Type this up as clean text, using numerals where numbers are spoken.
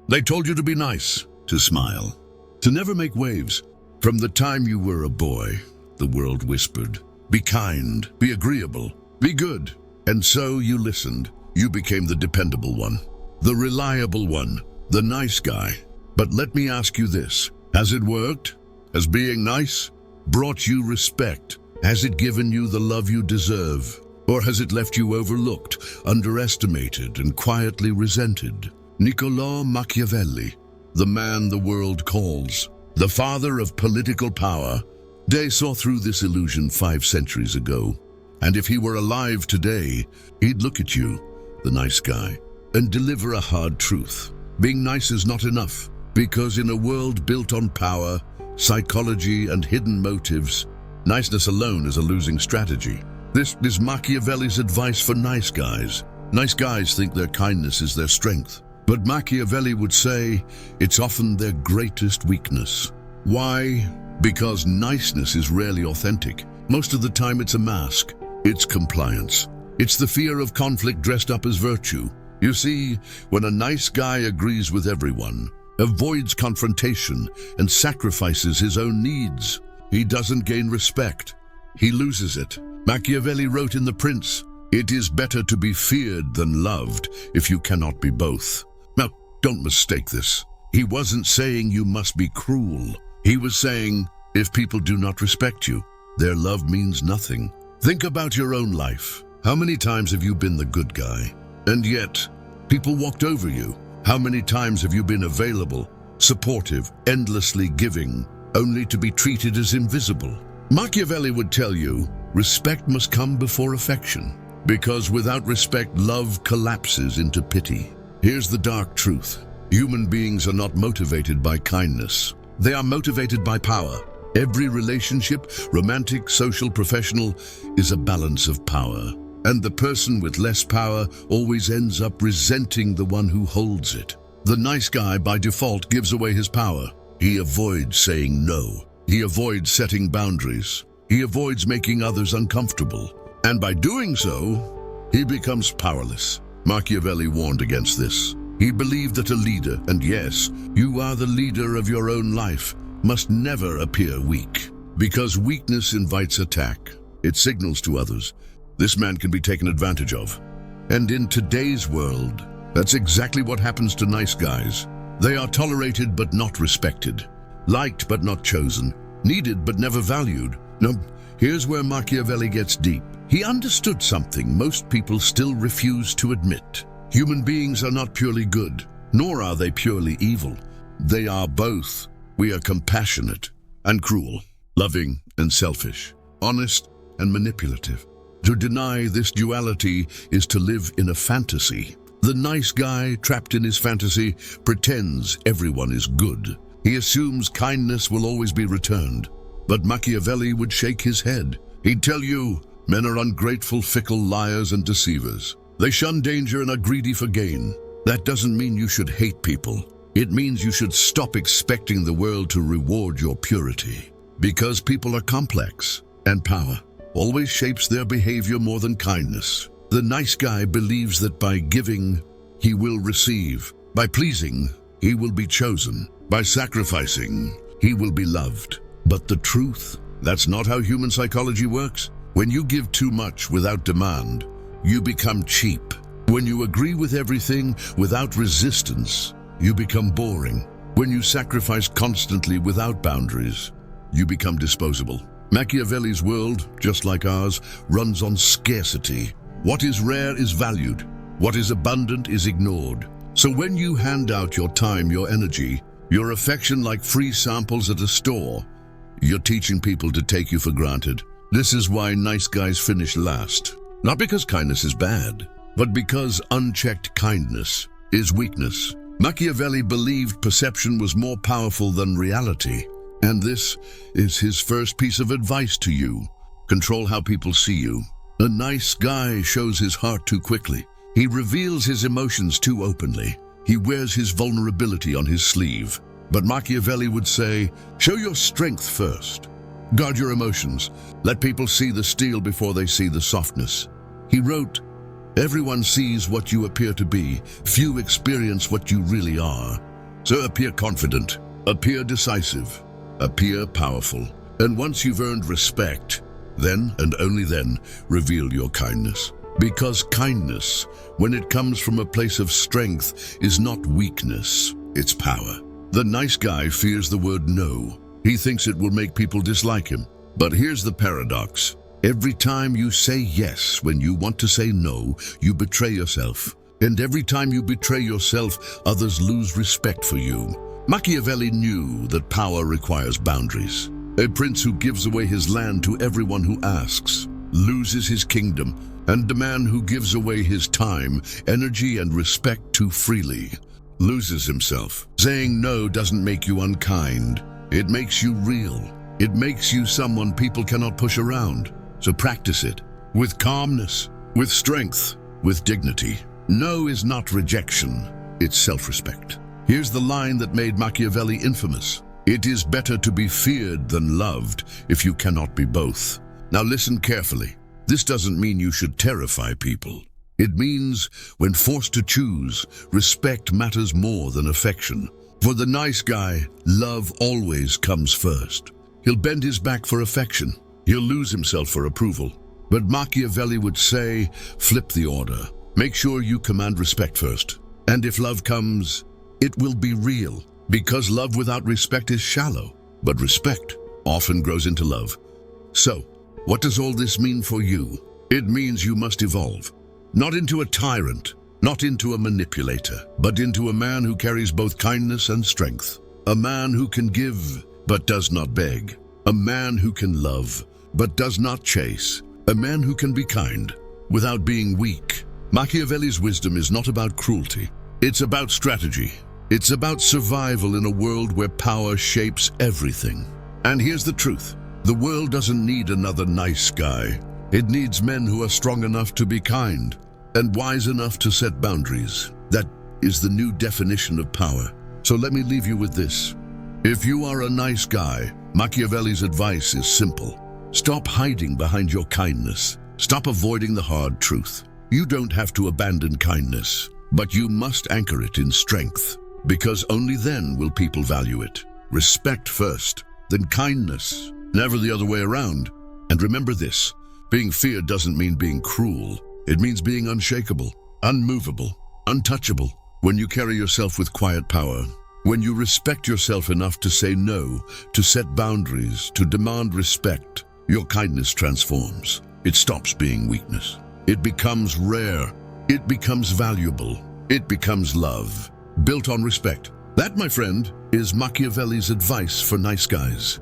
They told you to be nice, to smile, to never make waves. From the time you were a boy, the world whispered, be kind, be agreeable, be good. And so you listened. You became the dependable one, the reliable one, the nice guy. But let me ask you this, has it worked? Has being nice brought you respect? Has it given you the love you deserve? Or has it left you overlooked, underestimated, and quietly resented? Niccolò Machiavelli, the man the world calls the father of political power, Day saw through this illusion 5 centuries ago. And if he were alive today, he'd look at you, the nice guy, and deliver a hard truth. Being nice is not enough, because in a world built on power, psychology, and hidden motives, niceness alone is a losing strategy. This is Machiavelli's advice for nice guys. Nice guys think their kindness is their strength, but Machiavelli would say it's often their greatest weakness. Why? Because niceness is rarely authentic. Most of the time it's a mask. It's compliance. It's the fear of conflict dressed up as virtue. You see, when a nice guy agrees with everyone, avoids confrontation, and sacrifices his own needs, he doesn't gain respect. He loses it. Machiavelli wrote in The Prince, "It is better to be feared than loved if you cannot be both." Now, don't mistake this. He wasn't saying you must be cruel. He was saying, if people do not respect you, their love means nothing. Think about your own life. How many times have you been the good guy? And yet, people walked over you. How many times have you been available, supportive, endlessly giving, only to be treated as invisible? Machiavelli would tell you, respect must come before affection, because without respect, love collapses into pity. Here's the dark truth. Human beings are not motivated by kindness. They are motivated by power. Every relationship, romantic, social, professional, is a balance of power. And the person with less power always ends up resenting the one who holds it. The nice guy, by default, gives away his power. He avoids saying no. He avoids setting boundaries. He avoids making others uncomfortable. And by doing so, he becomes powerless. Machiavelli warned against this. He believed that a leader, and yes, you are the leader of your own life, must never appear weak. Because weakness invites attack. It signals to others, this man can be taken advantage of. And in today's world, that's exactly what happens to nice guys. They are tolerated but not respected. Liked but not chosen. Needed but never valued. Now, here's where Machiavelli gets deep. He understood something most people still refuse to admit. Human beings are not purely good, nor are they purely evil. They are both. We are compassionate and cruel, loving and selfish, honest and manipulative. To deny this duality is to live in a fantasy. The nice guy, trapped in his fantasy, pretends everyone is good. He assumes kindness will always be returned. But Machiavelli would shake his head. He'd tell you, men are ungrateful, fickle liars and deceivers. They shun danger and are greedy for gain. That doesn't mean you should hate people. It means you should stop expecting the world to reward your purity. Because people are complex, and power always shapes their behavior more than kindness. The nice guy believes that by giving, he will receive. By pleasing, he will be chosen. By sacrificing, he will be loved. But the truth, that's not how human psychology works. When you give too much without demand, you become cheap. When you agree with everything without resistance, you become boring. When you sacrifice constantly without boundaries, you become disposable. Machiavelli's world, just like ours, runs on scarcity. What is rare is valued. What is abundant is ignored. So when you hand out your time, your energy, your affection like free samples at a store, you're teaching people to take you for granted. This is why nice guys finish last. Not because kindness is bad, but because unchecked kindness is weakness. Machiavelli believed perception was more powerful than reality. And this is his first piece of advice to you. Control how people see you. A nice guy shows his heart too quickly. He reveals his emotions too openly. He wears his vulnerability on his sleeve. But Machiavelli would say, show your strength first. Guard your emotions. Let people see the steel before they see the softness. He wrote, everyone sees what you appear to be. Few experience what you really are. So appear confident, appear decisive, appear powerful. And once you've earned respect, then and only then reveal your kindness. Because kindness, when it comes from a place of strength, is not weakness, it's power. The nice guy fears the word no. He thinks it will make people dislike him. But here's the paradox. Every time you say yes when you want to say no, you betray yourself. And every time you betray yourself, others lose respect for you. Machiavelli knew that power requires boundaries. A prince who gives away his land to everyone who asks loses his kingdom, and a man who gives away his time, energy, and respect too freely loses himself. Saying no doesn't make you unkind. It makes you real. It makes you someone people cannot push around. So practice it with calmness, with strength, with dignity. No is not rejection, it's self-respect. Here's the line that made Machiavelli infamous. It is better to be feared than loved if you cannot be both. Now listen carefully. This doesn't mean you should terrify people. It means when forced to choose, respect matters more than affection. For the nice guy, love always comes first. He'll bend his back for affection. He'll lose himself for approval. But Machiavelli would say, flip the order. Make sure you command respect first. And if love comes, it will be real. Because love without respect is shallow. But respect often grows into love. So, what does all this mean for you? It means you must evolve. Not into a tyrant, not into a manipulator, but into a man who carries both kindness and strength. A man who can give, but does not beg. A man who can love, but does not chase. A man who can be kind, without being weak. Machiavelli's wisdom is not about cruelty. It's about strategy. It's about survival in a world where power shapes everything. And here's the truth. The world doesn't need another nice guy. It needs men who are strong enough to be kind and wise enough to set boundaries. That is the new definition of power. So let me leave you with this. If you are a nice guy, Machiavelli's advice is simple. Stop hiding behind your kindness. Stop avoiding the hard truth. You don't have to abandon kindness, but you must anchor it in strength, because only then will people value it. Respect first, then kindness, never the other way around. And remember this, being feared doesn't mean being cruel. It means being unshakable, unmovable, untouchable. When you carry yourself with quiet power, when you respect yourself enough to say no, to set boundaries, to demand respect, your kindness transforms. It stops being weakness. It becomes rare. It becomes valuable. It becomes love, built on respect. That, my friend, is Machiavelli's advice for nice guys.